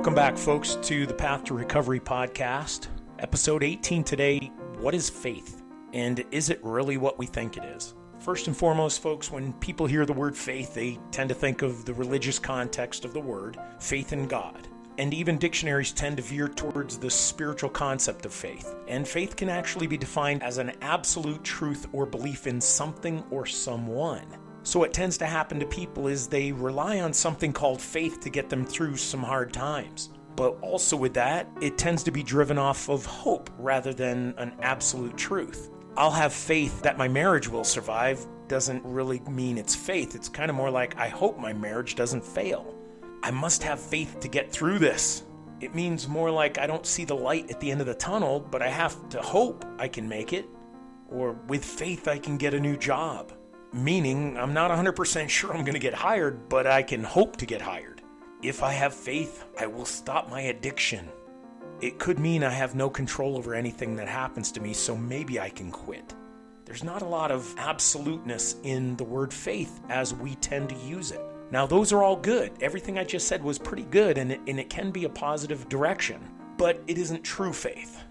Welcome back, folks, to the Path to Recovery podcast. Episode 18 today, what is faith? And is it really what we think it is? First and foremost, folks, when people hear the word faith, they tend to think of the religious context of the word, faith in God. And even dictionaries tend to veer towards the spiritual concept of faith. And faith can actually be defined as an absolute truth or belief in something or someone. So what tends to happen to people is they rely on something called faith to get them through some hard times. But also with that, it tends to be driven off of hope rather than an absolute truth. I'll have faith that my marriage will survive doesn't really mean it's faith. It's kind of more like, I hope my marriage doesn't fail. I must have faith to get through this. It means more like I don't see the light at the end of the tunnel, but I have to hope I can make it. Or with faith, I can get a new job. Meaning, I'm not 100% sure I'm going to get hired, but I can hope to get hired. If I have faith, I will stop my addiction. It could mean I have no control over anything that happens to me, so maybe I can quit. There's not a lot of absoluteness in the word faith as we tend to use it. Now, those are all good. Everything I just said was pretty good, and it can be a positive direction, but it isn't true faith.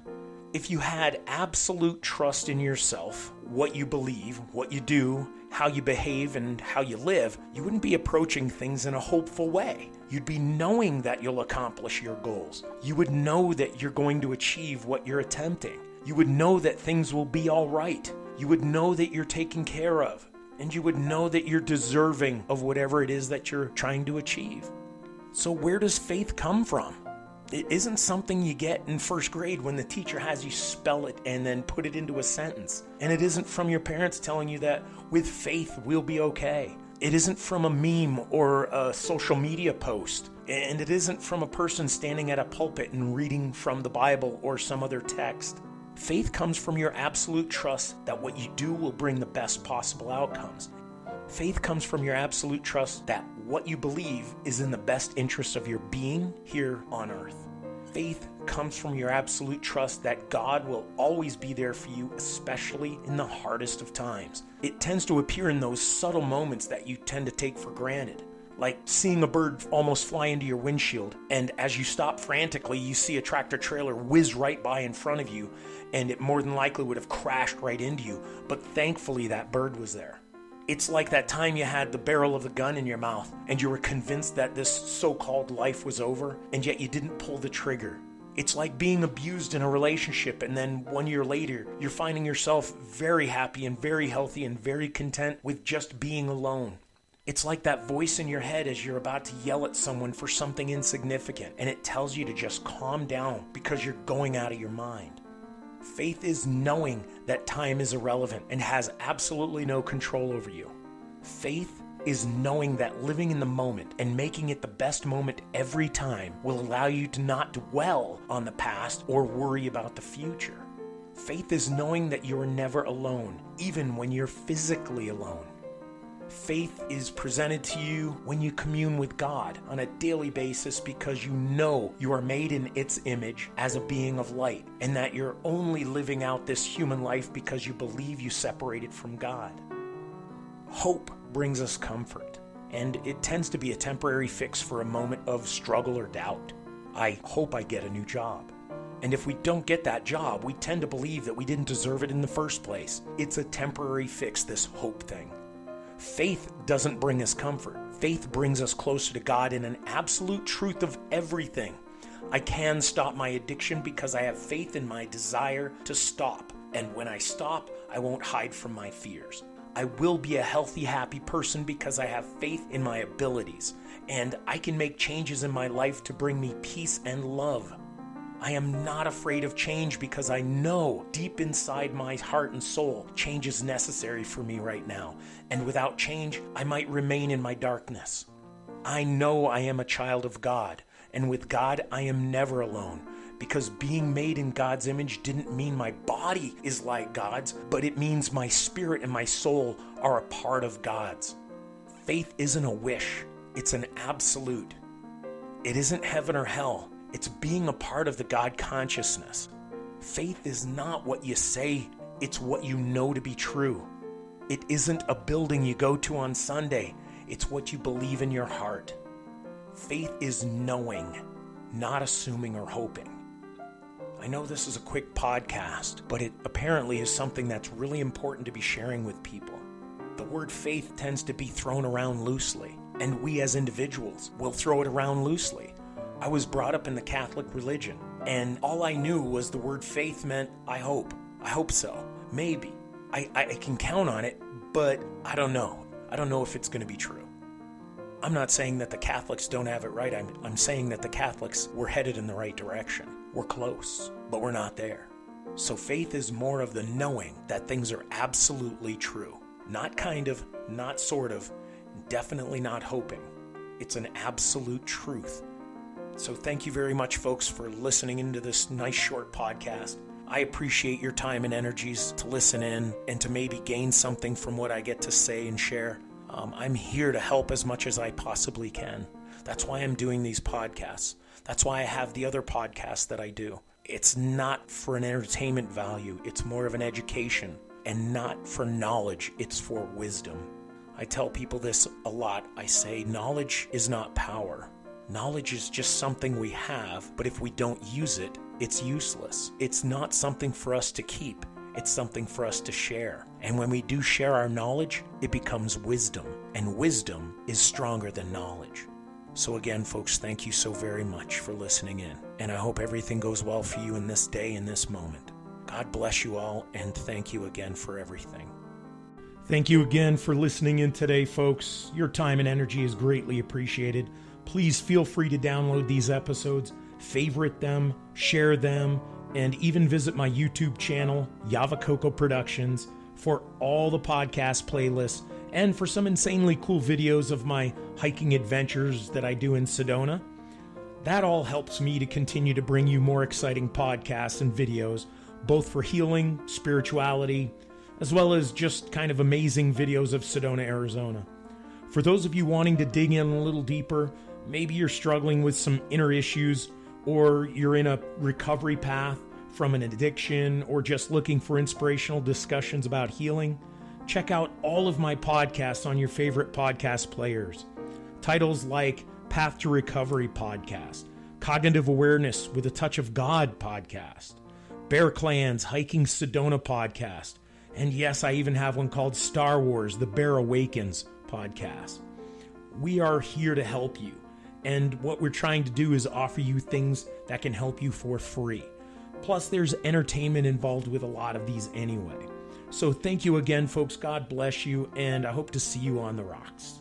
If you had absolute trust in yourself, what you believe, what you do, how you behave, and how you live, you wouldn't be approaching things in a hopeful way. You'd be knowing that you'll accomplish your goals. You would know that you're going to achieve what you're attempting. You would know that things will be all right. You would know that you're taken care of. And you would know that you're deserving of whatever it is that you're trying to achieve. So where does faith come from? It isn't something you get in first grade when the teacher has you spell it and then put it into a sentence. And it isn't from your parents telling you that with faith we'll be okay. It isn't from a meme or a social media post. And it isn't from a person standing at a pulpit and reading from the Bible or some other text. Faith comes from your absolute trust that what you do will bring the best possible outcomes. Faith comes from your absolute trust that what you believe is in the best interest of your being here on earth. Faith comes from your absolute trust that God will always be there for you, especially in the hardest of times. It tends to appear in those subtle moments that you tend to take for granted. Like seeing a bird almost fly into your windshield, and as you stop frantically, you see a tractor trailer whiz right by in front of you, and it more than likely would have crashed right into you, but thankfully that bird was there. It's like that time you had the barrel of the gun in your mouth, and you were convinced that this so-called life was over, and yet you didn't pull the trigger. It's like being abused in a relationship, and then 1 year later, you're finding yourself very happy and very healthy and very content with just being alone. It's like that voice in your head as you're about to yell at someone for something insignificant, and it tells you to just calm down because you're going out of your mind. Faith is knowing that time is irrelevant and has absolutely no control over you. Faith is knowing that living in the moment and making it the best moment every time will allow you to not dwell on the past or worry about the future. Faith is knowing that you are never alone, even when you're physically alone. Faith is presented to you when you commune with God on a daily basis because you know you are made in its image as a being of light and that you're only living out this human life because you believe you separated from God. Hope brings us comfort, and it tends to be a temporary fix for a moment of struggle or doubt. I hope I get a new job. And if we don't get that job, we tend to believe that we didn't deserve it in the first place. It's a temporary fix, this hope thing. Faith doesn't bring us comfort. Faith brings us closer to God in an absolute truth of everything. I can stop my addiction because I have faith in my desire to stop. And when I stop, I won't hide from my fears. I will be a healthy, happy person because I have faith in my abilities. And I can make changes in my life to bring me peace and love. I am not afraid of change because I know deep inside my heart and soul, change is necessary for me right now. And without change, I might remain in my darkness. I know I am a child of God, and with God, I am never alone. Because being made in God's image didn't mean my body is like God's, but it means my spirit and my soul are a part of God's. Faith isn't a wish, it's an absolute. It isn't heaven or hell. It's being a part of the God consciousness. Faith is not what you say, it's what you know to be true. It isn't a building you go to on Sunday, it's what you believe in your heart. Faith is knowing not assuming or hoping. I know this is a quick podcast, but it apparently is something that's really important to be sharing with people. The word faith tends to be thrown around loosely, and we as individuals will throw it around loosely. I was brought up in the Catholic religion, and all I knew was the word faith meant I hope. I hope so. Maybe. I can count on it, but I don't know. I don't know if it's going to be true. I'm not saying that the Catholics don't have it right. I'm saying that the Catholics were headed in the right direction. We're close, but we're not there. So faith is more of the knowing that things are absolutely true. Not kind of, not sort of, definitely not hoping. It's an absolute truth. So thank you very much, folks, for listening into this nice short podcast. I appreciate your time and energies to listen in and to maybe gain something from what I get to say and share. I'm here to help as much as I possibly can. That's why I'm doing these podcasts. That's why I have the other podcasts that I do. It's not for an entertainment value. It's more of an education, and not for knowledge. It's for wisdom. I tell people this a lot. I say knowledge is not power. Knowledge is just something we have, but if we don't use it, it's useless. It's not something for us to keep. It's something for us to share. And when we do share our knowledge, it becomes wisdom. And wisdom is stronger than knowledge. So again, folks, thank you so very much for listening in. And I hope everything goes well for you in this day, in this moment. God bless you all, and thank you again for everything. Thank you again for listening in today, folks. Your time and energy is greatly appreciated. Please feel free to download these episodes, favorite them, share them, and even visit my YouTube channel, Yava-Coco Productions, for all the podcast playlists and for some insanely cool videos of my hiking adventures that I do in Sedona. That all helps me to continue to bring you more exciting podcasts and videos, both for healing, spirituality, as well as just kind of amazing videos of Sedona, Arizona. For those of you wanting to dig in a little deeper, maybe you're struggling with some inner issues, or you're in a recovery path from an addiction, or just looking for inspirational discussions about healing, check out all of my podcasts on your favorite podcast players. Titles like Path to Recovery Podcast, Cognitive Awareness with a Touch of God Podcast, Bear Clan's Hiking Sedona Podcast, and yes, I even have one called Star Wars, The Bear Awakens Podcast. We are here to help you, and what we're trying to do is offer you things that can help you for free. Plus, there's entertainment involved with a lot of these anyway. So thank you again, folks. God bless you, and I hope to see you on the rocks.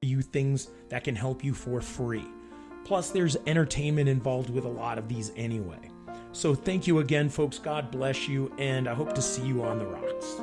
You things that can help you for free. Plus, there's entertainment involved with a lot of these anyway. So thank you again, folks. God bless you, and I hope to see you on the rocks.